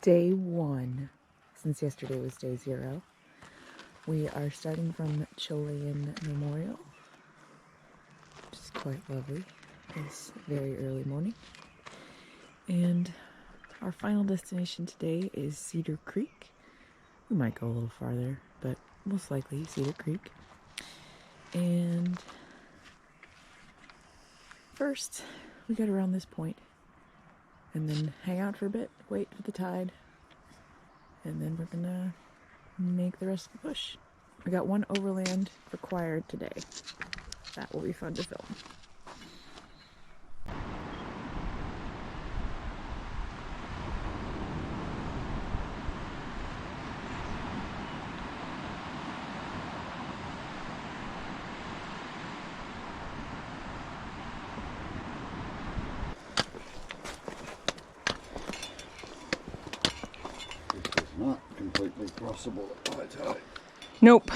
Day 1, since yesterday was day 0. We are starting from Chilean Memorial, which is quite lovely. It's very early morning. And our final destination today is Cedar Creek. We might go a little farther, but most likely Cedar Creek. And first, we got around this point, and then hang out for a bit, wait for the tide, and then we're gonna make the rest of the push. We got one overland required today. That will be fun to film. Not completely crossable at high tide. Nope.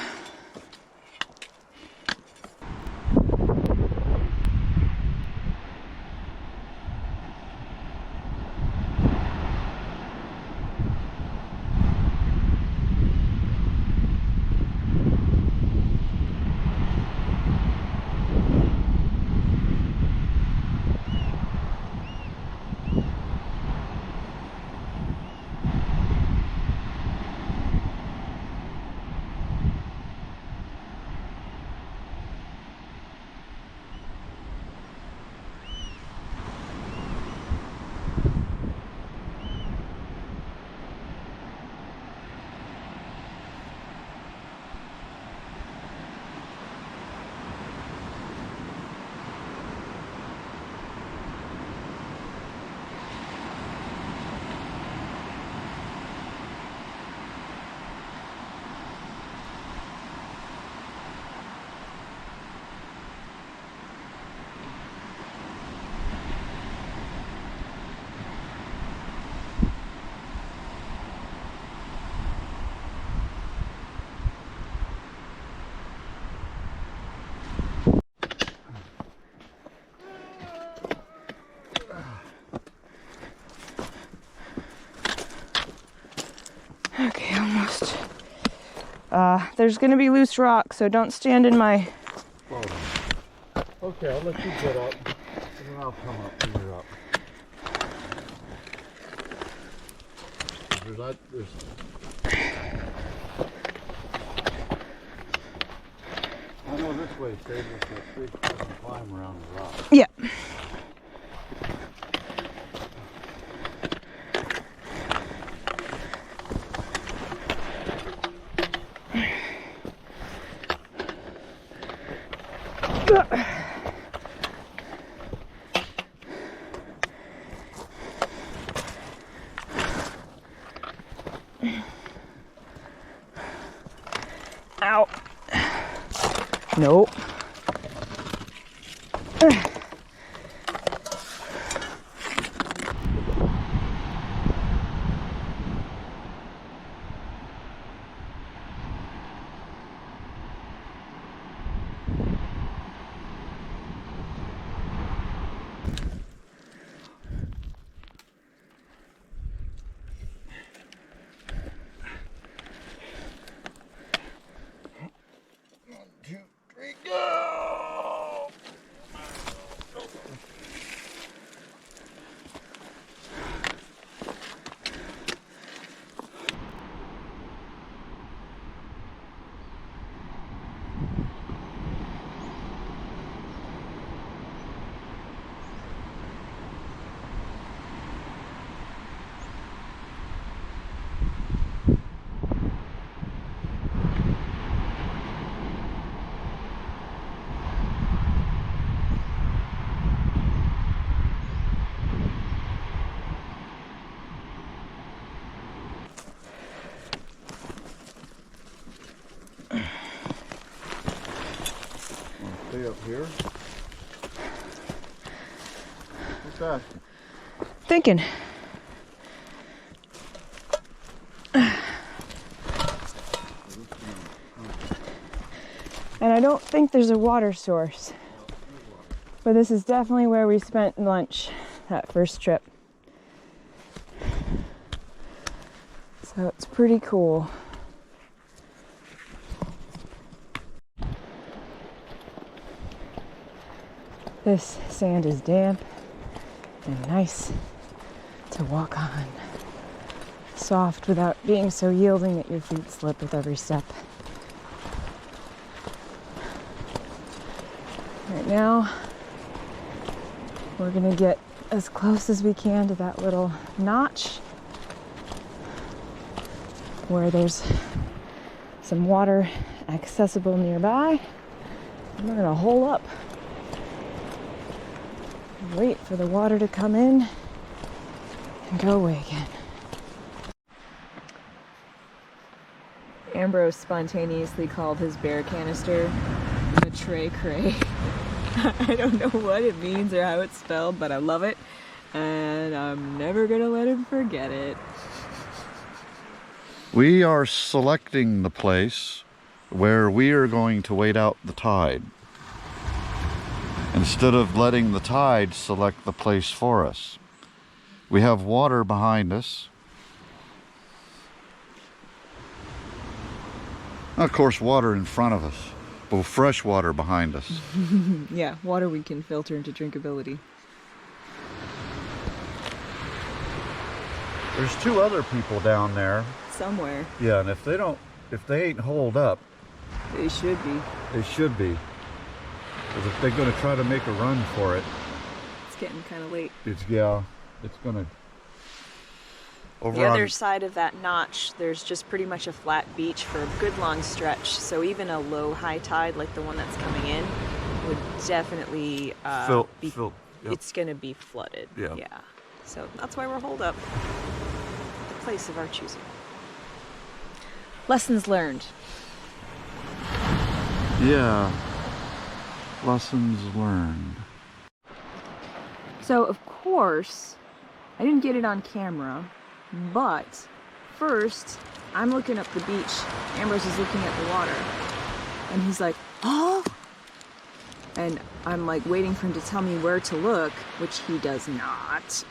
Okay, almost. There's gonna be loose rock, so don't stand in my... Okay, I'll let you get up, and then I'll come up and you're up. I know this way saves us that big fucking climb around the rock. Yeah. Ow. Nope. Stay up here. What's that? Thinking. And I don't think there's a water source. But this is definitely where we spent lunch that first trip. So it's pretty cool. This sand is damp and nice to walk on. Soft without being so yielding that your feet slip with every step. Right now, we're gonna get as close as we can to that little notch where there's some water accessible nearby. And we're gonna hole up. Wait for the water to come in and go away again. Ambrose spontaneously called his bear canister a tray cray. I don't know what it means or how it's spelled, but I love it, and I'm never gonna let him forget it. We are selecting the place where we are going to wait out the tide, instead of letting the tide select the place for us. We have water behind us. Of course, water in front of us, but fresh water behind us. Yeah, water we can filter into drinkability. There's two other people down there. Somewhere. Yeah, and if they ain't holed up, They should be. they should be. Because if they're going to try to make a run for it, It's getting kind of late. it's going to. The other side of that notch, there's just pretty much a flat beach for a good long stretch. So even a low high tide like the one that's coming in would definitely Yep. It's going to be flooded. Yeah. Yeah. So that's why we're holed up. The place of our choosing. Lessons learned. Yeah. Lessons learned. So of course, I didn't get it on camera, but first I'm looking up the beach. Ambrose is looking at the water, and he's like, "Oh!" And I'm like waiting for him to tell me where to look, which he does not.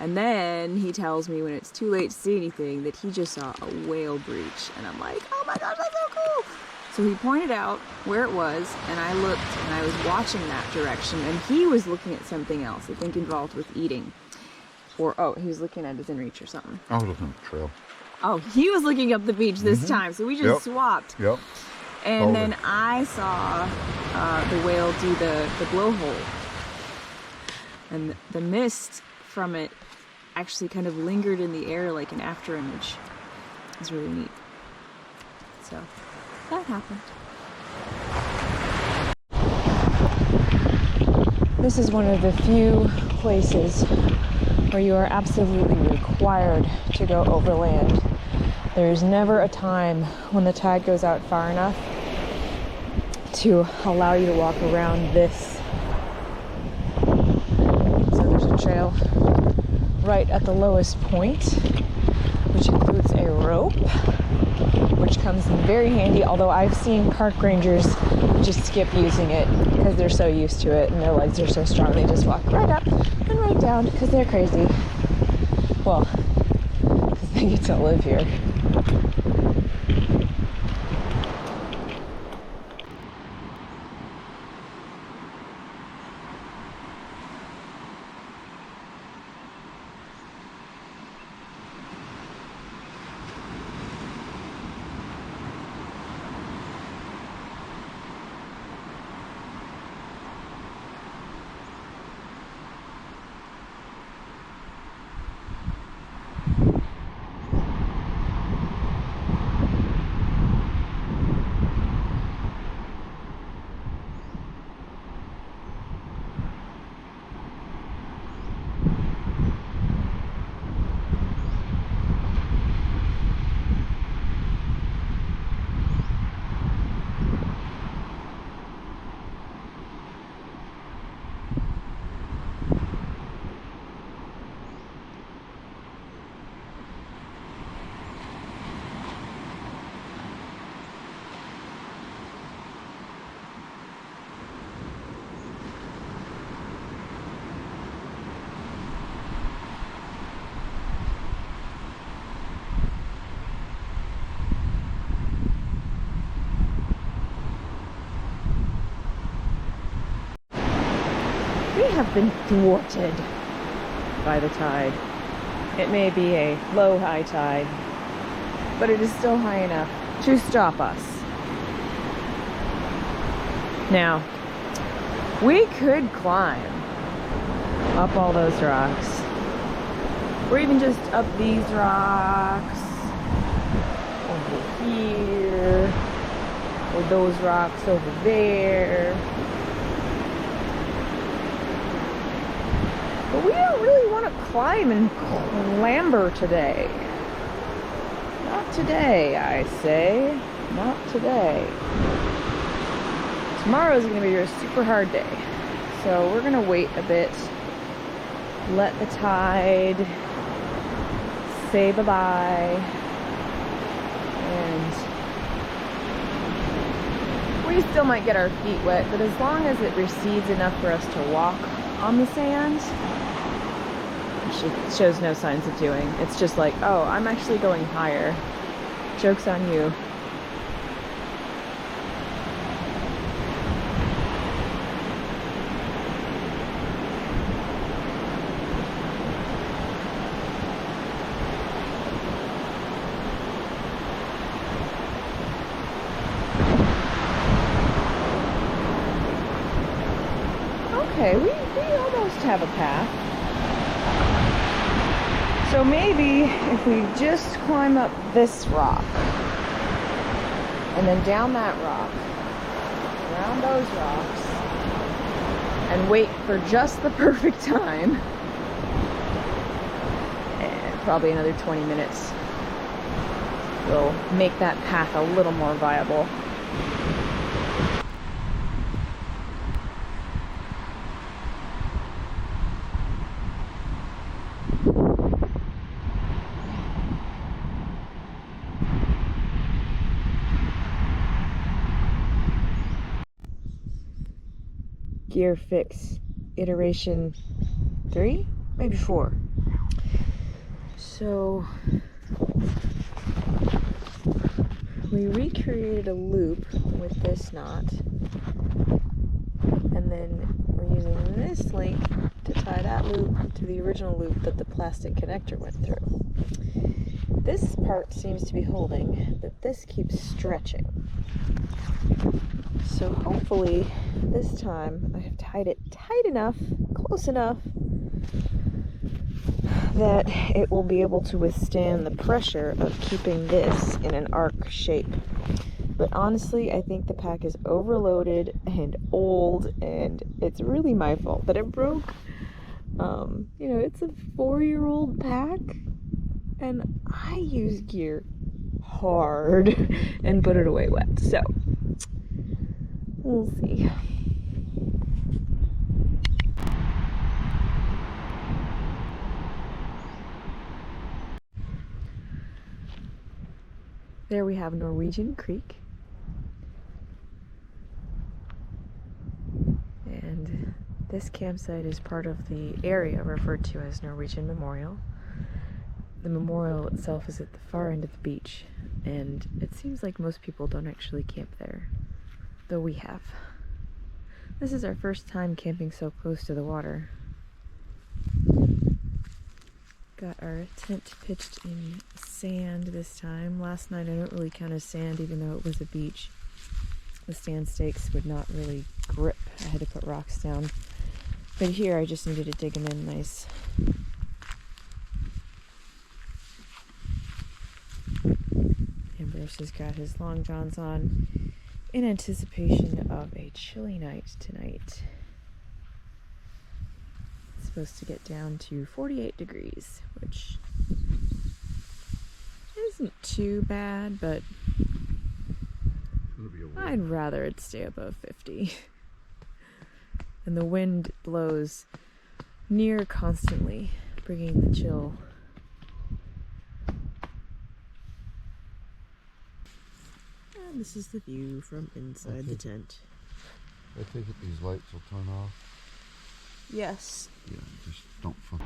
And then he tells me when it's too late to see anything that he just saw a whale breach, and I'm like, "Oh my gosh, that's so cool!" So he pointed out where it was, and I looked, and I was watching that direction, and he was looking at something else, I think involved with eating. Or, oh, he was looking at his inReach or something. I was looking at the trail. Oh, he was looking up the beach this time, so we just swapped. Yep. And then I saw the whale do the blowhole. And the mist from it actually kind of lingered in the air like an after image. It was really neat. So, that happened. This is one of the few places where you are absolutely required to go overland. There's never a time when the tide goes out far enough to allow you to walk around this. So there's a trail right at the lowest point, which includes a rope, which comes in very handy, although I've seen park rangers just skip using it because they're so used to it and their legs are so strong they just walk right up and right down because they're crazy. Well, because they get to live here. We have been thwarted by the tide. It may be a low high tide, but it is still high enough to stop us. Now, we could climb up all those rocks, or even just up these rocks, over here, or those rocks over there. But we don't really want to climb and clamber today. Not today, I say. Not today. Tomorrow is going to be a super hard day. So we're going to wait a bit. Let the tide say bye-bye. And we still might get our feet wet, but as long as it recedes enough for us to walk on the sand, it shows no signs of doing. It's just like, oh, I'm actually going higher. Joke's on you. Okay, we almost have a path. So maybe if we just climb up this rock, and then down that rock, around those rocks, and wait for just the perfect time, and probably another 20 minutes, we'll make that path a little more viable. Gear fix iteration 3, maybe 4. So we recreated a loop with this knot, and then we're using this link to tie that loop to the original loop that the plastic connector went through. This part seems to be holding, but this keeps stretching. So hopefully this time I have tied it tight enough, close enough, that it will be able to withstand the pressure of keeping this in an arc shape. But honestly, I think the pack is overloaded and old, and it's really my fault that it broke. You know, it's a 4-year-old pack, and I use gear hard and put it away wet, so we'll see. There we have Norwegian Creek. And this campsite is part of the area referred to as Norwegian Memorial. The memorial itself is at the far end of the beach, and it seems like most people don't actually camp there, though we have. This is our first time camping so close to the water. Got our tent pitched in sand this time. Last night I don't really count as sand, even though it was a beach. The stand stakes would not really grip. I had to put rocks down. But here I just needed to dig them in nice. Ambrose has got his long johns on in anticipation of a chilly night tonight. It's supposed to get down to 48 degrees, which isn't too bad, but I'd rather it stay above 50. And the wind blows near constantly, bringing the chill. And this is the view from inside the tent. I take it these lights will turn off? Yes. Yeah, just don't fuck.